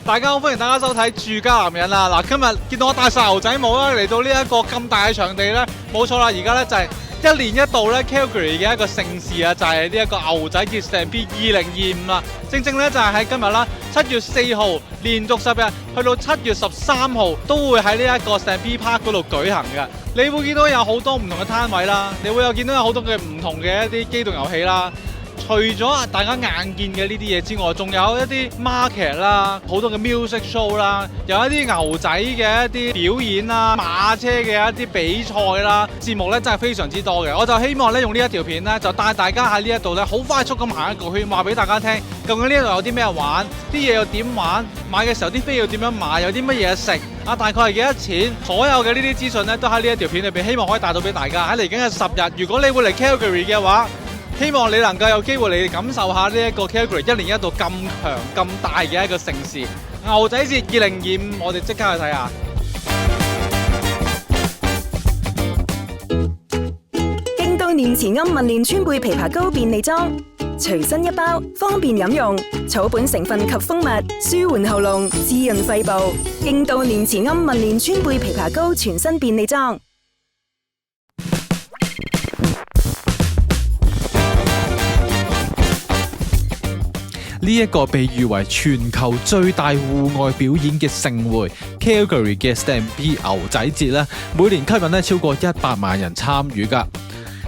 大家好，歡迎大家收睇住家男人啦！嗱，今日見到我戴晒牛仔帽啦，嚟到呢一個咁大嘅場地咧，冇錯啦，而家咧就係一年一度咧 Calgary 嘅一個盛事啊，就係呢一個牛仔節 Stampede 2025啦。正正咧就係喺今日啦，7月4號連續10日，去到7月13號都會喺呢一個 Stampede Park 嗰度舉行嘅。你會見到有好多唔同嘅攤位啦，你會有見到有好多嘅唔同嘅一啲機動遊戲啦。除咗大家眼見嘅呢啲嘢之外，仲有一啲 market 啦，好多嘅 music show 啦，有一啲牛仔嘅一啲表演啦，馬車嘅一啲比賽啦，節目咧真係非常之多嘅。我就希望咧用呢一條片咧，就帶大家喺呢一度咧好快速咁行一個圈，話俾大家聽，究竟呢一度有啲咩玩，啲嘢又點玩，買嘅時候啲飛要點樣買，有啲乜嘢食，大概係幾多錢，所有嘅呢啲資訊咧都喺呢一條片裏邊，希望可以帶到俾大家。喺嚟緊嘅10日，如果你會嚟 Calgary 嘅話，希望你能夠有機會嚟感受下呢一個 Calgary 一年一度咁強咁大嘅一個盛事牛仔節2025，我哋即刻去睇下。京東念慈庵文練川貝枇杷膏便利裝，隨身一包，方便飲用，草本成分及蜂蜜，舒緩喉嚨，滋潤肺部。京東念慈庵文練川貝枇杷膏全新便利裝。呢一個被譽為全球最大戶外表演嘅盛會 Calgary 嘅 Stampede 牛仔節咧，每年吸引咧超過100萬人參與㗎。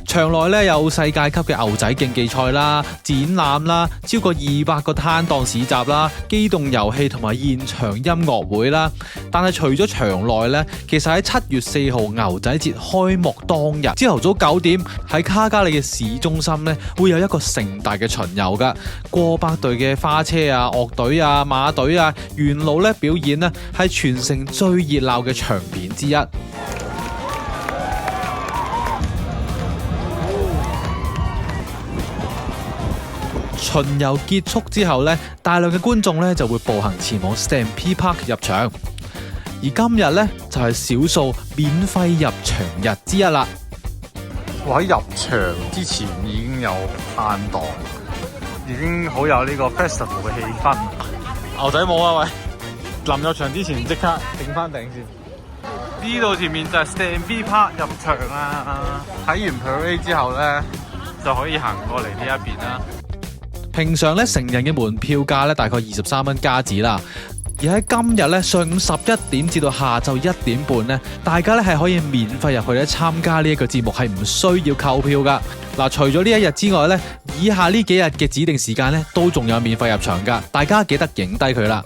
場內咧有世界級嘅牛仔競技賽啦、展覽啦，超過200個攤檔市集啦、機動遊戲同埋現場音樂會啦。但係除咗場內咧，其實喺7月4號牛仔節開幕當日，朝頭早9點喺卡加里嘅市中心咧，會有一個盛大嘅巡遊㗎。過百隊嘅花車啊、樂隊啊、馬隊啊，沿路咧表演咧，係全城最熱鬧嘅場面之一。巡遊結束之後呢，大量嘅觀眾呢就會步行前往 Stampede Park 入場。而今日呢，就係少數免費入場日之一啦。我喺入場之前已經有攤檔，已經好有呢個 festival 嘅氣氛。牛仔帽啊喂！臨入場之前即刻頂翻頂先。呢度前面就係 Stampede Park 入場啦。睇完 parade 之後呢，就可以行過嚟呢一邊啦。平常咧成人嘅門票價咧大概23蚊加紙啦，而喺今日咧上午11點至到下晝1點半咧，大家咧係可以免費入去咧參加呢一個節目，係唔需要購票噶。嗱，除咗呢一日之外咧，以下呢幾日嘅指定時間咧都仲有免費入場噶，大家記得影低佢啦。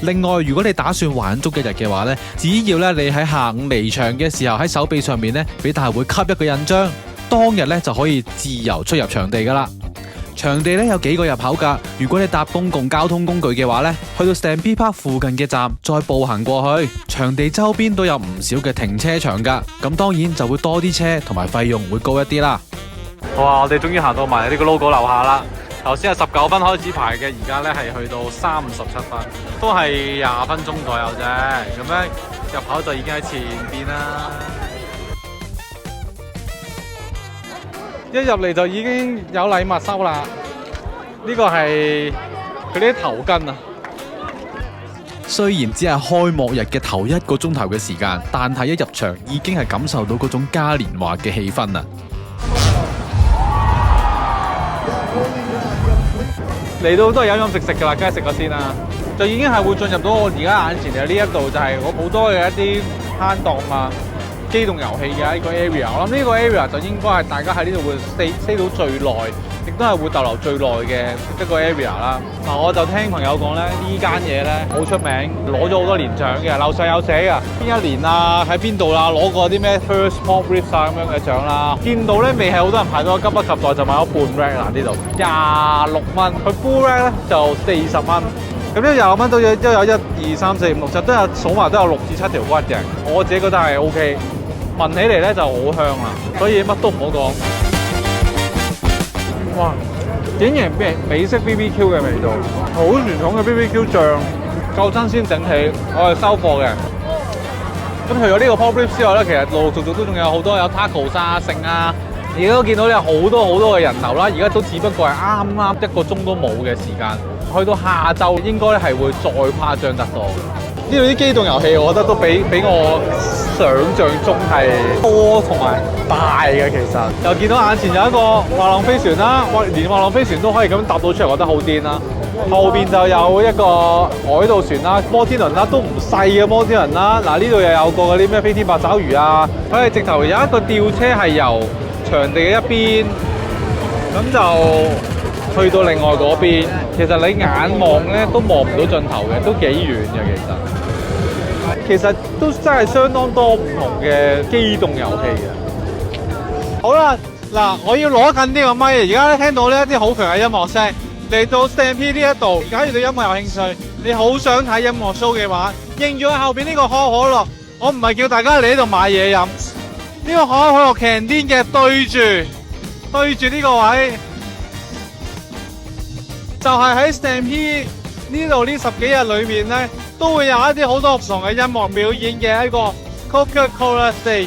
另外，如果你打算玩足一日嘅話咧，只要咧你喺下午離場嘅時候喺手臂上面咧俾大會吸一個印章，當日咧就可以自由出入場地噶啦。場地咧有幾個入口㗎，如果你搭公共交通工具嘅話咧，去到 Stampede Park 附近嘅站再步行過去，場地周邊都有唔少嘅停車場㗎，咁當然就會多啲車同埋費用會高一啲啦。哇！我哋終於行到埋呢個 logo 樓下啦。頭先係19分開始排嘅，而家咧係去到37分，都係20分鐘左右啫。咁咧入口就已經喺前邊啦。一入嚟就已經有禮物收啦，呢個係佢啲頭巾啊。雖然只係開幕日嘅頭1個鐘頭嘅時間，但係一入場已經係感受到嗰種嘉年華嘅氣氛啦。嚟到都係飲飲食食㗎啦，梗係食咗先啦。就已經係會進入到我而家眼前嘅呢一度，就係我好多嘅一啲攤檔啊。機動遊戲嘅一個 area， 我諗呢個 area 就應該係大家喺呢度會 stay 到最耐，亦都係會逗留最耐嘅一個 area 啦。嗱，我就聽朋友講咧，呢間嘢咧好出名，攞咗好多年獎嘅，樓上有寫㗎，邊一年啊，喺邊度啦，攞過啲咩 first pop rips 啊咁樣嘅獎啦。見到咧未係好多人排到，急不及待就買咗半 rack 啦，呢度26蚊，佢 full rack 咧就40蚊。咁呢26蚊都有1、2、3、4、5、6、7，都有數埋都有6至7條骨嘅，我自己覺得係 OK。聞起嚟咧就好香啦，所以乜都唔好講。哇！竟然美式 BBQ 嘅味道，好傳統嘅 BBQ 醬，夠新鮮整起，我係收貨嘅。咁除咗呢個 pop ribs 之外咧，其實陸陸續續都仲有好多有 tacos 啊、剩啊，而家都見到你有好多嘅人流啦。而家都只不過係啱啱1個鐘都冇嘅時間。去到下晝應該係會再誇張得多。呢度啲機動遊戲，我覺得都比我想像中係多同埋大嘅。其實又見到眼前有一個滑浪飛船啦，連滑浪飛船都可以咁搭到出嚟，我覺得好癲啦。後邊就有一個海盜船啦、摩天輪啦，都唔細嘅摩天輪啦。嗱，呢度又有個嗰啲咩飛天八爪魚啊，佢係直頭有一個吊車係由場地嘅一邊，咁就去到另外嗰邊。其實你眼望咧都望唔到盡頭嘅，都幾遠嘅其實都真係相當多唔同嘅機動遊戲嘅。好啦，嗱，我要攞近啲個咪，而家咧聽到呢一啲好強嘅音樂聲。嚟到 Stampede 呢一度，假如對音樂有興趣，你好想睇音樂 show 嘅話，認住喺後邊呢個可口可樂，我唔係叫大家嚟呢度買嘢飲，呢個可口可樂 canteen 嘅對住呢個位，就係喺 Stampede 呢度呢10幾日裏面咧，都會有一啲好多唔同嘅音樂表演嘅一個 Coca-Cola Stage。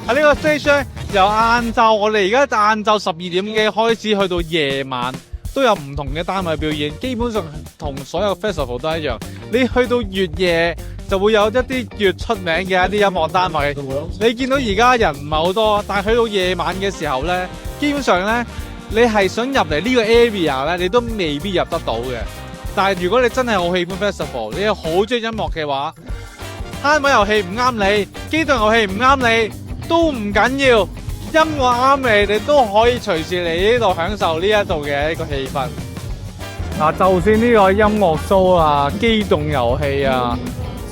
喺呢個 stage 咧，由晏晝我哋而家晏晝12點幾開始，去到夜晚。都有唔同嘅單位表演，基本上同所有 festival 都一樣。你去到越夜就會有一啲越出名嘅一啲音樂單位。你見到而家人唔係好多，但係去到夜晚嘅時候呢，基本上呢，你係想入嚟呢個 area 呢，你都未必入得到嘅。但係如果你真係好喜歡 festival， 你又好中意音樂嘅話，攤位遊戲唔啱你，機動遊戲唔啱你，都唔緊要。音樂啱你，你都可以隨時嚟呢度享受呢一度嘅一個氣氛。嗱，就算呢個音樂 show 啊、機動遊戲啊，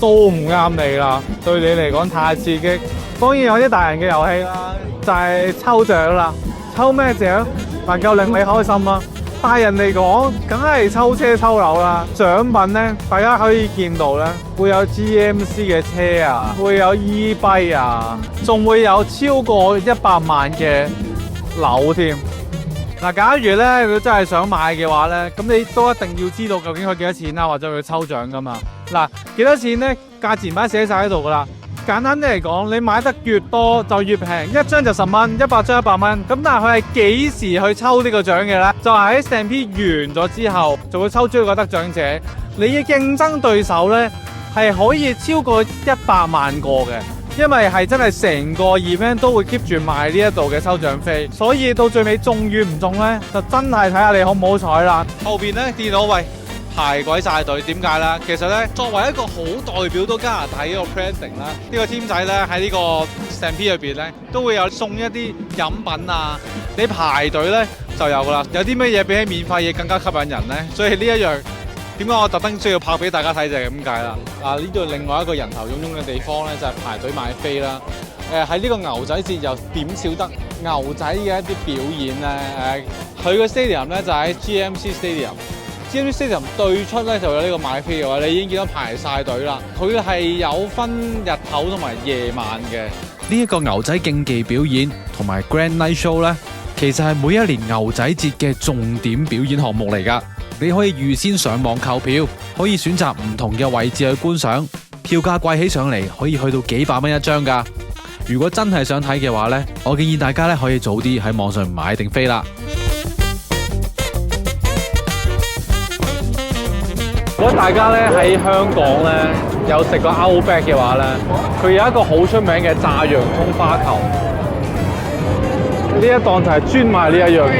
都唔啱你啦，對你嚟講太刺激。當然有啲大人嘅遊戲啦，就係抽獎啦。抽咩獎能夠令你開心啊？大人嚟講，梗係抽車抽樓啦。獎品咧，大家可以見到咧，會有 GMC 嘅車啊，會有 E-bike 啊，仲會有超過100萬嘅樓添。嗱，假如咧你真係想買嘅話咧，咁你都一定要知道究竟佢幾多錢啦，或者佢抽獎噶嘛。嗱，幾多錢咧？價錢擺寫晒喺度噶啦。簡單啲嚟講，你買得越多就越平，一張就10蚊，100張100蚊。咁但係佢係幾時去抽呢個獎嘅呢？就係喺 Stampede 完咗之後，就會抽出個得獎者。你嘅競爭對手呢，係可以超過100萬個嘅，因為係真係成個 event 都會 keep 住賣呢一度嘅抽獎飛。所以到最尾中與唔中呢，就真係睇下你好唔好彩啦。後邊呢，見到喂，排鬼晒隊，點解咧？其實咧，作為一個好代表到加拿大呢個 branding 啦，呢個 team 仔咧喺呢個 Stampede 入邊咧，都會有送一啲飲品啊。你排隊咧就有噶啦。有啲乜嘢比起免費嘢更加吸引人咧？所以呢一樣點解我特登需要拍俾大家睇就係咁解啦。啊，呢度另外一個人頭湧湧嘅地方咧，就係排隊買飛啦。喺呢個牛仔節又點少得牛仔嘅一啲表演咧？佢個 stadium 咧就喺 GMC Stadium。GMC Stadium 對出咧就有呢個買飛嘅話，你已經見到排晒隊啦。佢係有分日頭同埋夜晚嘅。呢一個牛仔競技表演同埋 Grand Night Show 咧，其實係每一年牛仔節嘅重點表演項目嚟㗎。你可以預先上網購票，可以選擇唔同嘅位置去觀賞，票價貴起上嚟可以去到幾百蚊一張㗎。如果真係想睇嘅話咧，我建議大家咧可以早啲喺網上買定飛啦。如果大家咧喺香港咧有食過 Outback 嘅話咧，佢有一個好出名嘅炸洋葱花球，呢一檔就係專賣呢一樣嘢。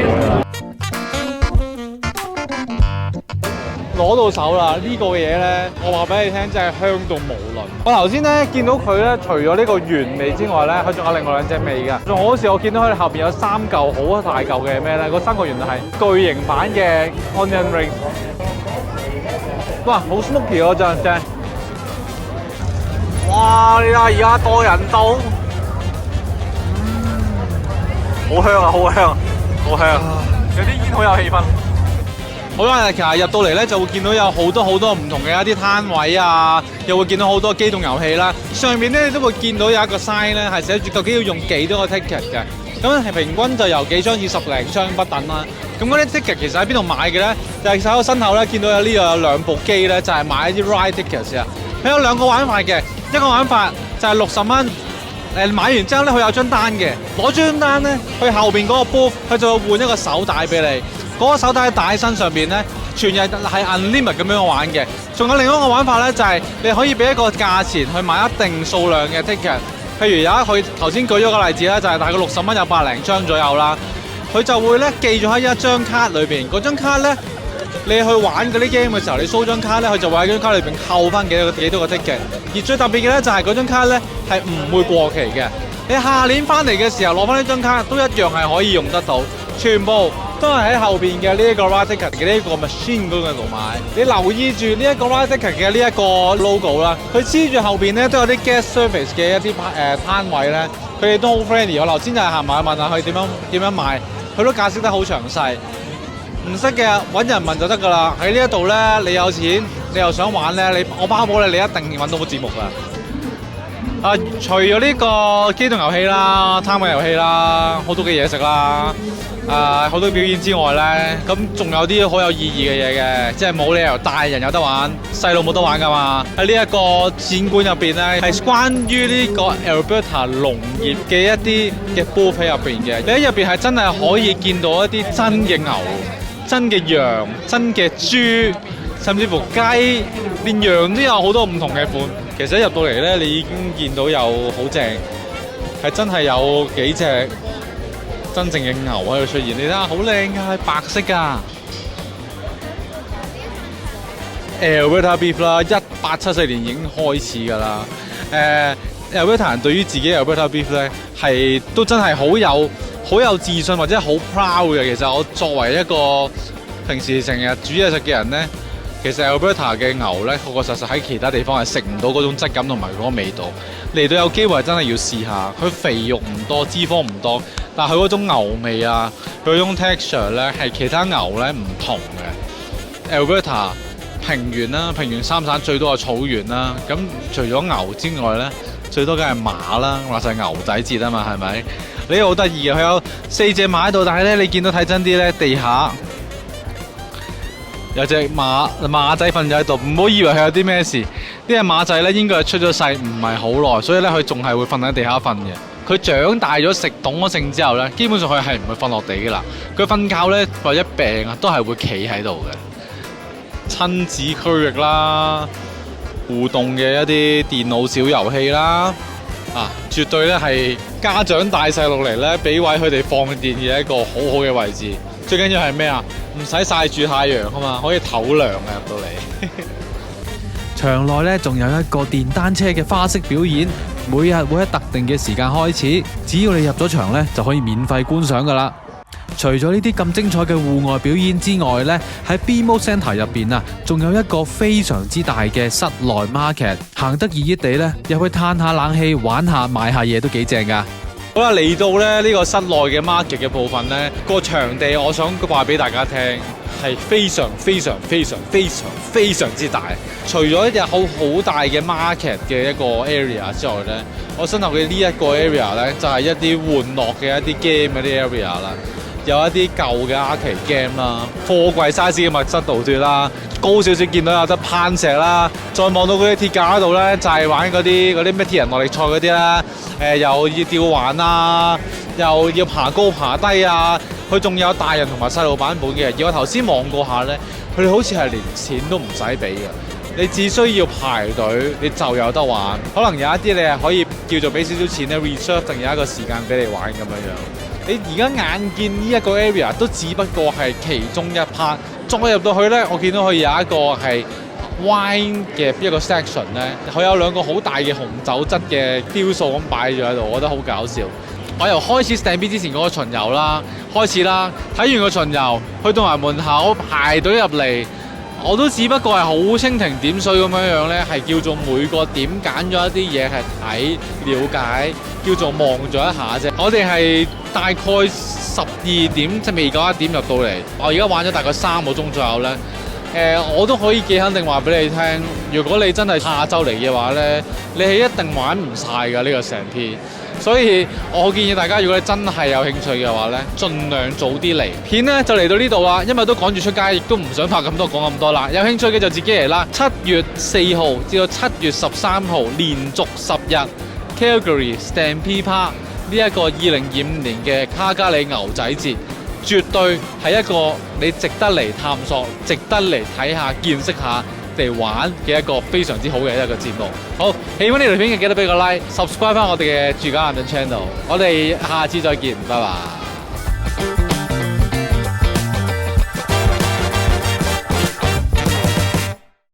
攞到手啦！呢個嘢咧，我話俾你聽，真係香到無倫。我頭先咧見到佢咧，除咗呢個原味之外咧，佢仲有另外兩隻味㗎。仲好似我見到佢後邊有3嚿好大嚿嘅咩咧？嗰3個原來係巨型版嘅 onion rings。哇，好 smoky 嗰陣正！哇，你睇而家多人到，好香啊，好香，好香，有啲煙好有氣氛。好啦，其實入到嚟咧就會見到有好多唔同嘅一啲攤位啊，又會見到好多機動遊戲啦。上面咧你都會見到有一個 sign 咧係寫住究竟要用幾多個 ticket 嘅。咁係平均就由幾張至10零張不等啦。咁嗰啲 ticket 其實喺邊度買嘅咧？就係喺我身後咧見到有呢度有2部機咧，就係買一啲 ride tickets 啊。佢有2個玩法嘅，一個玩法就係60蚊。買完之後咧，佢有張單嘅，攞張單咧去後邊嗰個 booth，佢就會換一個手帶俾你。嗰個手帶戴喺身上邊咧，全日係 unlimit 咁樣玩嘅。仲有另一個玩法咧，就係你可以俾一個價錢去買一定數量嘅 ticket。譬如有佢頭先舉咗個例子啦，就係大概60蚊有百零張左右啦。佢就會咧記咗喺一張卡裏邊，嗰張卡咧你去玩嗰啲 game 嘅時候，你 show 張卡咧，佢就會喺張卡裏邊扣翻幾多個 ticket。而最特別嘅咧就係嗰張卡咧係唔會過期嘅。你下年翻嚟嘅時候攞翻呢張卡都一樣係可以用得到，全部都係喺後邊嘅呢一個 Ride Ticket 嘅呢一個 machine 嗰度買。你留意住呢一個 Ride Ticket 嘅呢一個 logo 啦，佢黐住後邊咧都有啲 guest service 嘅一啲攤位咧，佢哋都好 friendly。我頭先就係行埋去問下佢點樣買，佢都解釋得好詳細。唔識嘅揾人問就得㗎啦。喺呢一度咧，你有錢，你又想玩咧，我包保你一定揾到個節目㗎。除咗呢個機動遊戲啦、攤位遊戲啦、好多嘅嘢食啦、好多表演之外咧，咁仲有啲好有意義嘅嘢嘅，即係冇理由大人有得玩，細路冇得玩㗎嘛。喺呢一個展館入邊咧，係關於呢個 Alberta 農業嘅一啲嘅 booth 喺入邊嘅。你喺入邊係真係可以見到一啲真嘅牛、真嘅羊、真嘅豬，甚至乎雞，連羊都有好多唔同嘅款。其實一入到嚟咧，你已經見到有好正，係真係有幾隻真正嘅牛喺度出現。你睇下，好靚㗎，係白色㗎。Alberta Beef 啦，1874年已經開始㗎啦。Alberta 人對於自己 Alberta Beef 咧，係都真係好有自信或者好 proud 嘅。其實我作為一個平時成日煮嘢食嘅人咧，其實 Alberta 嘅牛咧，確確實實喺其他地方係食唔到嗰種質感同埋嗰個味道。嚟到有機會真係要試下，佢肥肉唔多，脂肪唔多，但係佢嗰種牛味啊，佢嗰種 texture 咧係其他牛咧唔同嘅。Alberta 平原啦，平原三省最多係草原啦。咁除咗牛之外咧，最多梗係馬啦，話晒牛仔節啊嘛，係咪？呢個好得意嘅，佢有4隻馬喺度，但係咧你見到睇真啲咧，地下有隻馬仔瞓咗喺度，唔好以為佢有啲咩事。呢隻馬仔咧應該係出咗世唔係好耐，所以咧佢仲係會瞓喺地下瞓嘅。佢長大咗食懂咗性之後咧，基本上佢係唔會瞓落地㗎啦。佢瞓覺咧或者病啊，都係會企喺度嘅。親子區域啦，互動嘅一啲電腦小遊戲啦，絕對咧係家長帶細路嚟咧，俾位佢哋放電嘅一個好好嘅位置。最緊要係咩啊？唔使曬住太陽啊嘛，可以唞涼啊入到嚟。場內咧仲有一個電單車嘅花式表演，每日會喺特定嘅時間開始，只要你入咗場咧就可以免費觀賞噶啦。除咗呢啲咁精彩嘅戶外表演之外咧，喺 BMO Centre 入邊啊，仲有一個非常之大嘅室內 market， 行得熱熱地咧，入去嘆下冷氣、玩下買下嘢都幾正噶。好啦，嚟到咧呢個室內嘅 market 嘅部分咧，個場地我想話俾大家聽係非常之大。除咗一隻好大嘅 market 嘅一個 area 之外咧，我身後嘅呢一個 area 咧就係一啲玩樂嘅一啲 game 嗰啲 area 啦。有一啲舊嘅 arcade game 啦，貨櫃 size 嘅密室逃脫啦，高少少見到有得攀石啦，再望到嗰啲鐵架嗰度咧，就係玩嗰啲咩鐵人耐力賽嗰啲啦，又要吊環啊，又要爬高爬低啊，佢仲有大人同埋細路版本嘅。而我頭先望過下咧，佢哋好似係連錢都唔使俾嘅，你只需要排隊你就有得玩。可能有一啲你係可以叫做俾少少錢咧 reserve 定有一個時間俾你玩咁樣樣。你而家眼見呢一個 area 都只不過係其中一 part， 再入到去呢，我見到佢有一個係 wine 嘅一個 section 呢，佢有2個好大嘅紅酒質嘅雕塑咁擺咗喺度，我覺得好搞笑。我由開始 Stampede 之前嗰個巡遊啦，開始啦，睇完個巡遊，去到埋門口排隊入嚟。我都只不過係好蜻蜓點水咁樣樣咧，係叫做每個點揀咗一啲嘢係睇了解，叫做望咗一下啫。我哋係大概12點即係未夠1點入到嚟，我而家玩咗大概3個鐘左右咧。我都可以幾肯定話俾你聽，如果你真係下晝嚟嘅話咧，你係一定玩唔晒㗎呢個成片。所以我建議大家，如果你真係有興趣嘅話咧，盡量早啲嚟。片咧就嚟到呢度啦，因為都趕住出街，亦都唔想拍咁多講咁多啦。有興趣嘅就自己嚟啦。7月4號至到7月13號，連續10日 Calgary Stampede Park 呢一個2025年嘅卡加里牛仔節，絕對係一個你值得嚟探索、值得嚟睇下、見識下嚟玩嘅一個非常之好嘅一個節目。好，喜歡呢條片嘅記得俾個 like，subscribe 翻我哋嘅住家男人 channel。我哋下次再見，拜拜。